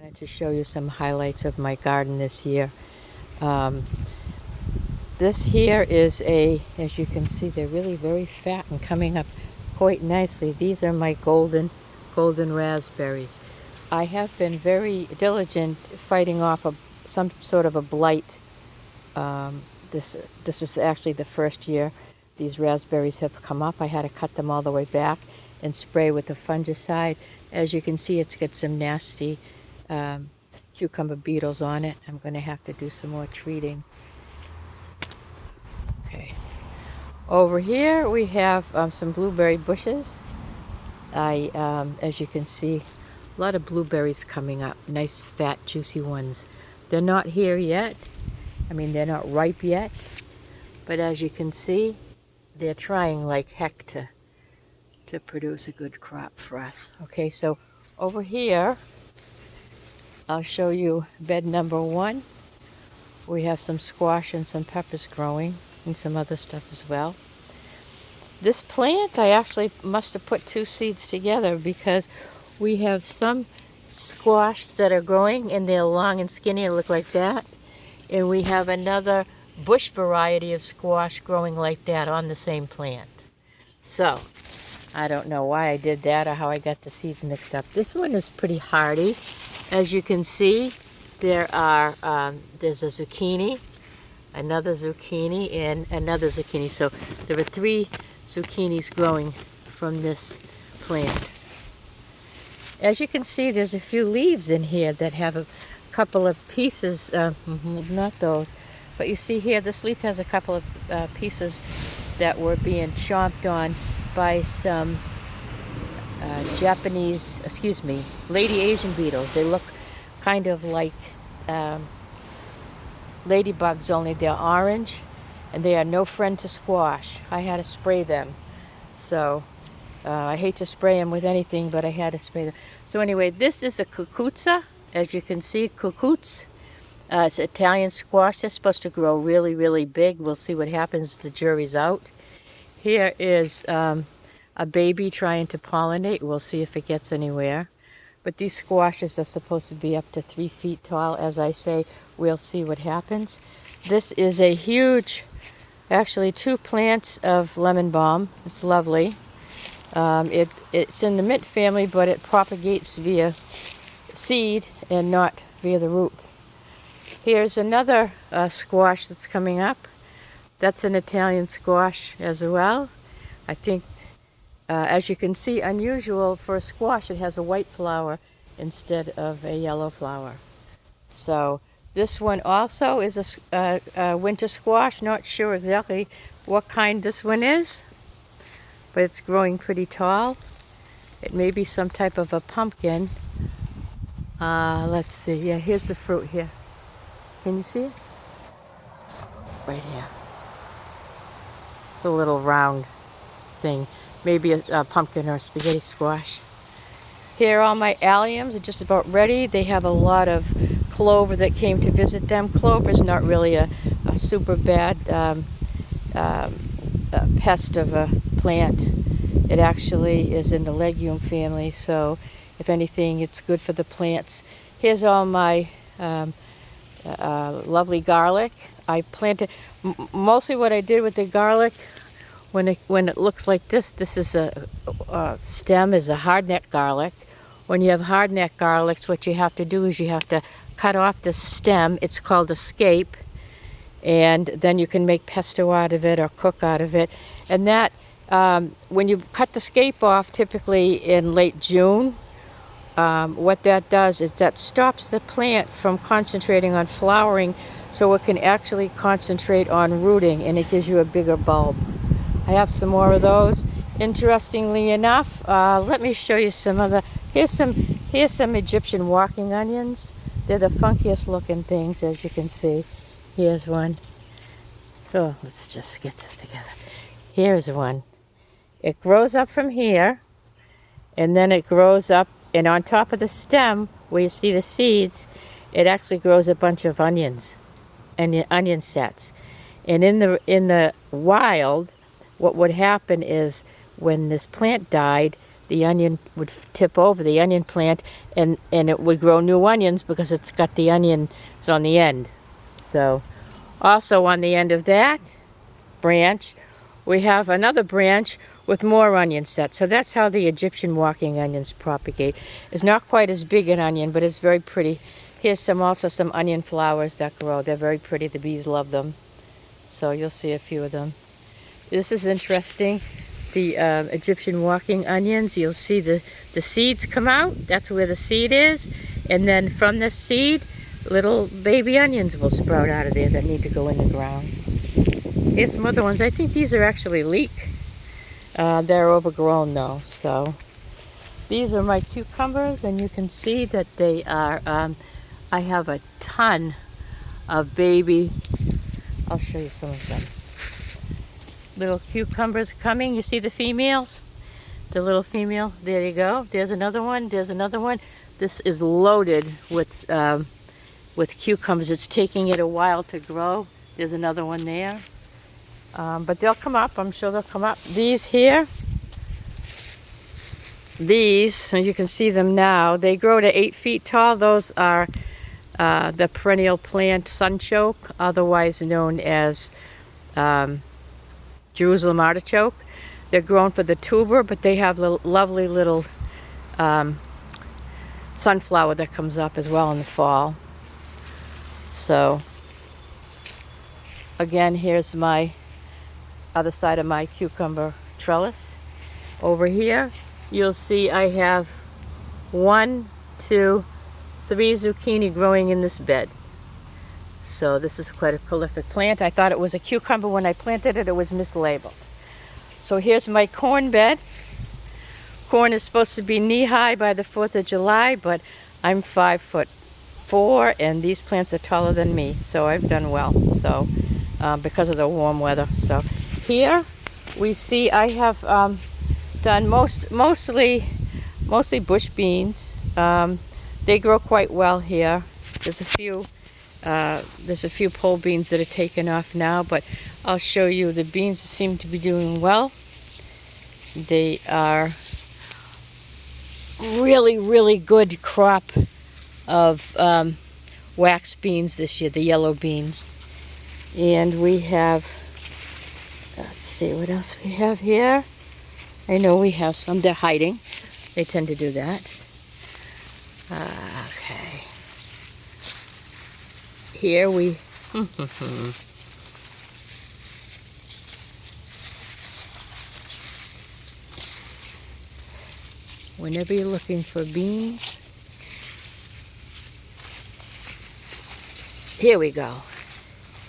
I wanted to show you some highlights of my garden this year. Um, this here is as you can see, they're really very fat and coming up quite nicely. These are my golden raspberries. I have been very diligent fighting off some sort of a blight. This is actually the first year these raspberries have come up. I had to cut them all the way back and spray with the fungicide. As you can see, it's got some nasty cucumber beetles on it. I'm going to have to do some more treating. Okay. Over here we have some blueberry bushes. As you can see, a lot of blueberries coming up. Nice, fat, juicy ones. They're not here yet. I mean, they're not ripe yet. But as you can see, they're trying like heck to produce a good crop for us. Okay, so over here, I'll show you bed number 1. We have some squash and some peppers growing and some other stuff as well. This plant, I actually must have put 2 seeds together because we have some squash that are growing and they're long and skinny and look like that. And we have another bush variety of squash growing like that on the same plant. So, I don't know why I did that or how I got the seeds mixed up. This one is pretty hardy. As you can see, there's a zucchini, another zucchini, and another zucchini. So there are 3 zucchinis growing from this plant. As you can see, there's a few leaves in here that have a couple of pieces, not those, but you see here, this leaf has a couple of pieces that were being chomped on by some lady Asian beetles. They look kind of like ladybugs, only they're orange, and they are no friend to squash. I had to spray them. So I hate to spray them with anything, but I had to spray them. So anyway, this is a Kukutsu. As you can see, Kukutsu. It's Italian squash. They're supposed to grow really, really big. We'll see what happens. The jury's out. Here is a baby trying to pollinate. We'll see if it gets anywhere. But these squashes are supposed to be up to 3 feet tall. As I say, we'll see what happens. This is a huge, actually 2 plants of lemon balm. It's lovely. It's in the mint family, but it propagates via seed and not via the root. Here's another squash that's coming up. That's an Italian squash as well. I think, as you can see, unusual for a squash. It has a white flower instead of a yellow flower. So this one also is a winter squash. Not sure exactly what kind this one is, but it's growing pretty tall. It may be some type of a pumpkin. Let's see. Yeah, here's the fruit here. Can you see it? Right here. It's a little round thing. Maybe a pumpkin or a spaghetti squash. Here all my alliums are just about ready. They have a lot of clover that came to visit them. Clover is not really a super bad pest of a plant. It actually is in the legume family, so if anything, it's good for the plants. Here's all my lovely garlic. I planted, mostly what I did with the garlic, when it looks like this is a stem, is a hardneck garlic. When you have hardneck garlics, what you have to do is you have to cut off the stem. It's called a scape, and then you can make pesto out of it or cook out of it. And that, when you cut the scape off, typically in late June, what that does is that stops the plant from concentrating on flowering, so it can actually concentrate on rooting, and it gives you a bigger bulb. I have some more of those. Interestingly enough, let me show you some other. Here's some Egyptian walking onions. They're the funkiest looking things, as you can see. Here's one. So let's just get this together. Here's one. It grows up from here, and then it grows up, and on top of the stem, where you see the seeds, it actually grows a bunch of onions, and onion sets. And in the wild, what would happen is when this plant died, the onion would tip over, the onion plant, and it would grow new onions because it's got the onions on the end. So also on the end of that branch, we have another branch with more onion sets. So that's how the Egyptian walking onions propagate. It's not quite as big an onion, but it's very pretty. Here's also some onion flowers that grow. They're very pretty. The bees love them. So you'll see a few of them. This is interesting. The Egyptian walking onions, you'll see the seeds come out. That's where the seed is. And then from the seed, little baby onions will sprout out of there that need to go in the ground. Here's some other ones. I think these are actually leek. They're overgrown though. So these are my cucumbers, and you can see that they are, I have a ton of baby, I'll show you some of them. Little cucumbers coming. You see the females? The little female. There you go. There's another one. There's another one. This is loaded with cucumbers. It's taking it a while to grow. There's another one there. But they'll come up. I'm sure they'll come up. These here. These, so you can see them now. They grow to 8 feet tall. Those are the perennial plant sunchoke, otherwise known as Jerusalem artichoke. They're grown for the tuber, but they have lovely little sunflower that comes up as well in the fall. So again, here's my other side of my cucumber trellis. Over here, you'll see I have 1, 2, 3 zucchini growing in this bed. So this is quite a prolific plant. I thought it was a cucumber when I planted it. It was mislabeled. So here's my corn bed. Corn is supposed to be knee-high by the 4th of July, but I'm 5'4", and these plants are taller than me, so I've done well. So because of the warm weather. So here we see I have done mostly bush beans. They grow quite well here. There's a few pole beans that are taken off now, but I'll show you the beans seem to be doing well. They are really good crop of wax beans this year, the yellow beans. And we have, let's see what else we have here. I know we have some. They're hiding. They tend to do that. Okay. Here we whenever you're looking for beans, here we go.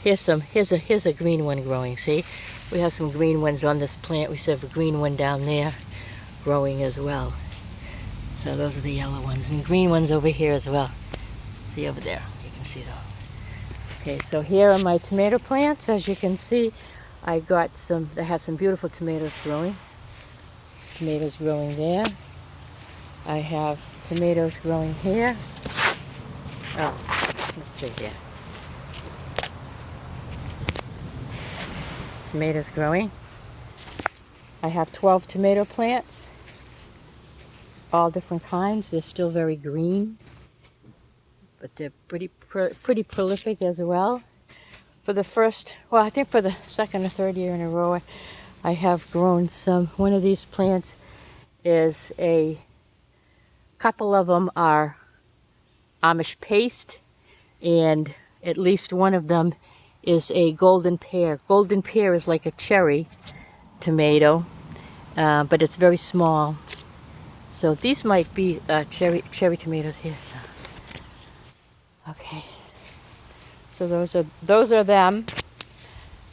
Here's a green one growing. See, we have some green ones on this plant. We have a green one down there growing as well. So those are the yellow ones, and green ones over here as well. See over there, you can see them. Okay, so here are my tomato plants. As you can see, I have some beautiful tomatoes growing. Tomatoes growing there. I have tomatoes growing here. Oh, let's see here. Tomatoes growing. I have 12 tomato plants, all different kinds. They're still very green, but they're pretty prolific as well. For the first, well, I think for the second or third year in a row, I have grown some. One of these plants is a couple of them are Amish paste, and at least one of them is a golden pear. Golden pear is like a cherry tomato, but it's very small. So these might be cherry tomatoes here. So. Okay. So those are them.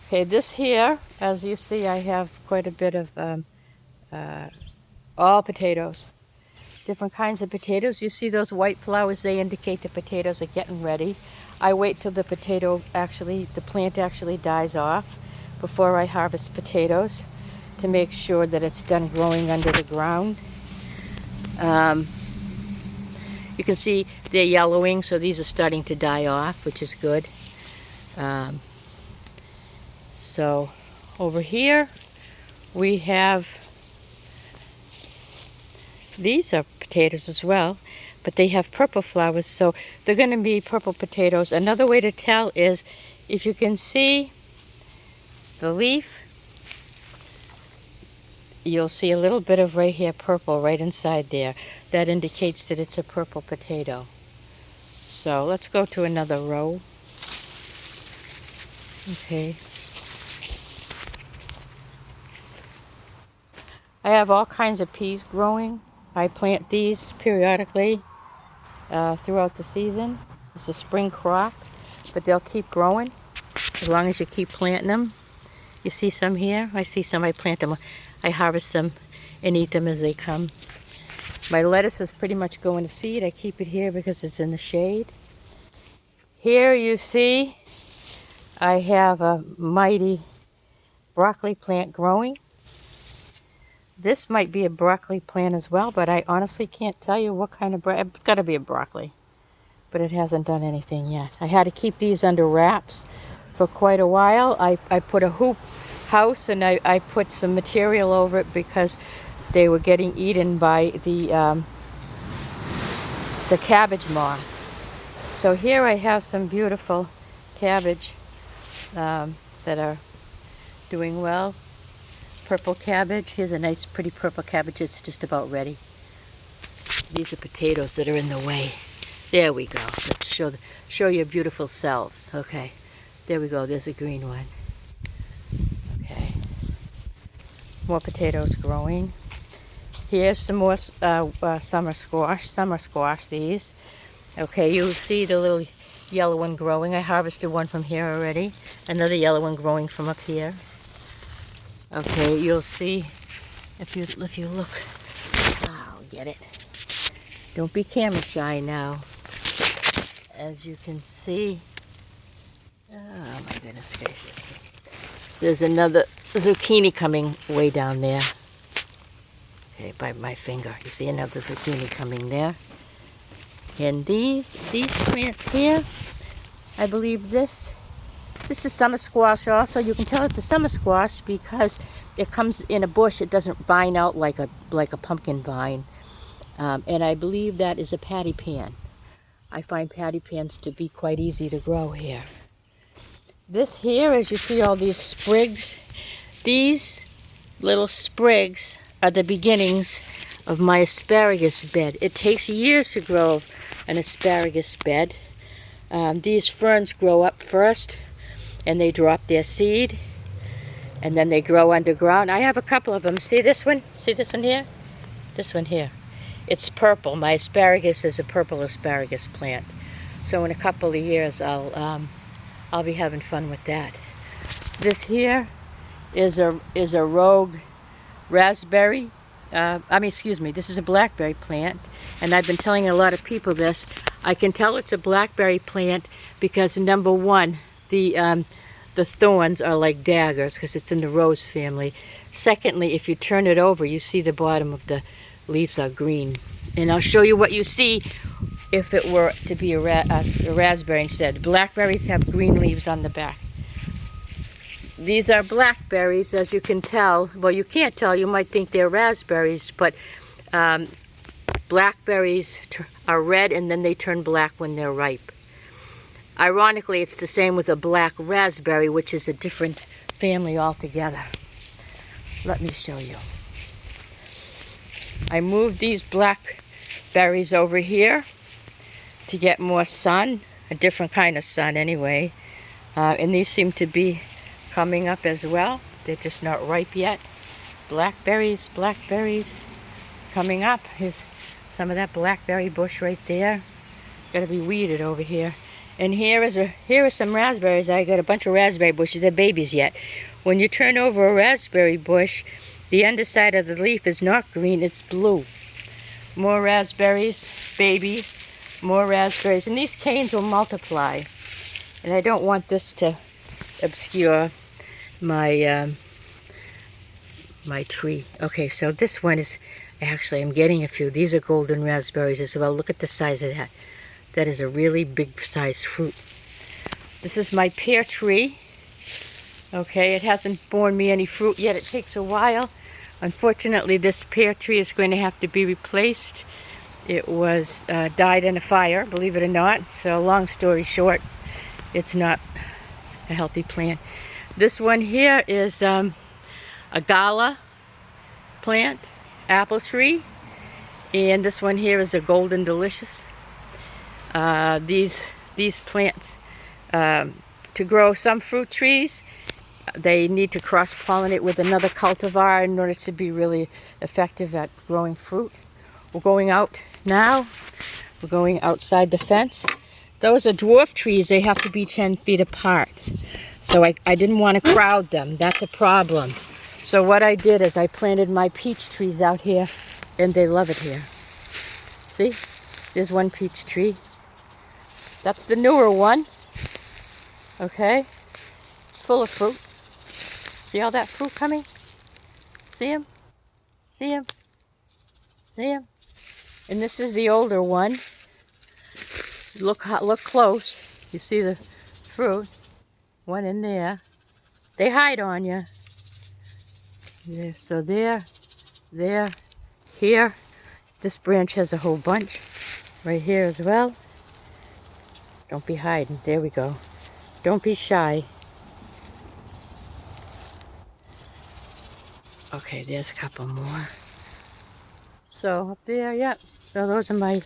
Okay, this here, as you see, I have quite a bit of all potatoes. Different kinds of potatoes. You see those white flowers, they indicate the potatoes are getting ready. I wait till the plant actually dies off before I harvest potatoes to make sure that it's done growing under the ground. You can see they're yellowing, so these are starting to die off, which is good. So over here we have These are potatoes as well, but they have purple flowers, so they're going to be purple potatoes. Another way to tell is if you can see the leaf, you'll see a little bit of right here purple right inside there. That indicates that it's a purple potato. So let's go to another row. Okay. I have all kinds of peas growing. I plant these periodically throughout the season. It's a spring crop, but they'll keep growing as long as you keep planting them. You see some here? I see some. I plant them. I harvest them and eat them as they come. My lettuce is pretty much going to seed. I keep it here because it's in the shade. Here you see I have a mighty broccoli plant growing. This might be a broccoli plant as well, but I honestly can't tell you what kind of broccoli. It's got to be a broccoli, but it hasn't done anything yet. I had to keep these under wraps for quite a while. I put a hoop house and I put some material over it because they were getting eaten by the cabbage moth. So here I have some beautiful cabbage that are doing well. Purple cabbage. Here's a nice pretty purple cabbage. It's just about ready. These are potatoes that are in the way. There we go. Let's show your beautiful selves. Okay. There we go. There's a green one. Okay. More potatoes growing. Here's some more summer squash, these. Okay, you'll see the little yellow one growing. I harvested one from here already. Another yellow one growing from up here. Okay, you'll see if you look. I'll get it. Don't be camera shy now. As you can see, oh my goodness gracious. There's another zucchini coming way down there. Okay, by my finger. You see another zucchini coming there. And these plants here, I believe this is summer squash also. You can tell it's a summer squash because it comes in a bush. It doesn't vine out like a pumpkin vine. And I believe that is a patty pan. I find patty pans to be quite easy to grow here. This here, as you see all these sprigs, these little sprigs are the beginnings of my asparagus bed. It takes years to grow an asparagus bed. These ferns grow up first and they drop their seed and then they grow underground. I have a couple of them. See this one? See this one here? This one here. It's purple. My asparagus is a purple asparagus plant. So in a couple of years I'll be having fun with that. This here is a rogue raspberry. This is a blackberry plant, and I've been telling a lot of people this. I can tell it's a blackberry plant because number one, the thorns are like daggers because it's in the rose family. Secondly, if you turn it over, you see the bottom of the leaves are green. And I'll show you what you see if it were to be a raspberry instead. Blackberries have green leaves on the back. These are blackberries, as you can tell. Well, you can't tell. You might think they're raspberries, but blackberries are red and then they turn black when they're ripe. Ironically, it's the same with a black raspberry, which is a different family altogether. Let me show you. I moved these blackberries over here to get more sun, a different kind of sun anyway. And these seem to be coming up as well. They're just not ripe yet. Blackberries coming up. Here's some of that blackberry bush right there. Got to be weeded over here. And here are some raspberries. I got a bunch of raspberry bushes. They're babies yet. When you turn over a raspberry bush, the underside of the leaf is not green, it's blue. More raspberries, babies, more raspberries. And these canes will multiply. And I don't want this to obscure my my tree. Okay, so this one is, actually I'm getting a few. These are golden raspberries as well. Look at the size of that. That is a really big size fruit. This is my pear tree. Okay, it hasn't borne me any fruit yet. It takes a while, Unfortunately, this pear tree is going to have to be replaced. It was died in a fire, believe it or not. So long story short, it's not a healthy plant. This one here is a Gala plant, apple tree. And this one here is a Golden Delicious. These plants, to grow some fruit trees, they need to cross-pollinate with another cultivar in order to be really effective at growing fruit. We're going out now. We're going outside the fence. Those are dwarf trees. They have to be 10 feet apart. So I didn't want to crowd them. That's a problem. So what I did is I planted my peach trees out here, and they love it here. See? There's one peach tree. That's the newer one. Okay? Full of fruit. See all that fruit coming? See him? See him? See him? And this is the older one. Look close. You see the fruit. One in there. They hide on you. Yeah, so there, here. This branch has a whole bunch. Right here as well. Don't be hiding. There we go. Don't be shy. Okay, there's a couple more. So up there, yep. So those are my,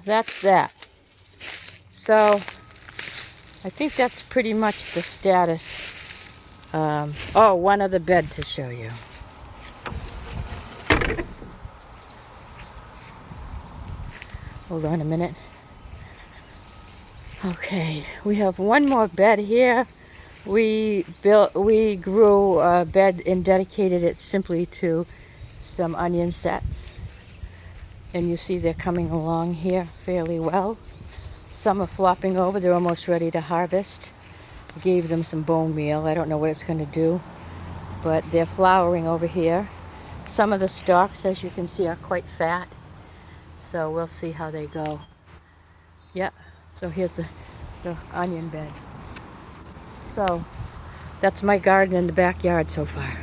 that's that. So I think that's pretty much the status. Oh, one other bed to show you. Hold on a minute. Okay, we have one more bed here. We grew a bed and dedicated it simply to some onion sets. And you see they're coming along here fairly well. Some are flopping over, they're almost ready to harvest. Gave them some bone meal, I don't know what it's going to do, but they're flowering over here. Some of the stalks, as you can see, are quite fat, so we'll see how they go. Yeah, so here's the onion bed. So that's my garden in the backyard so far.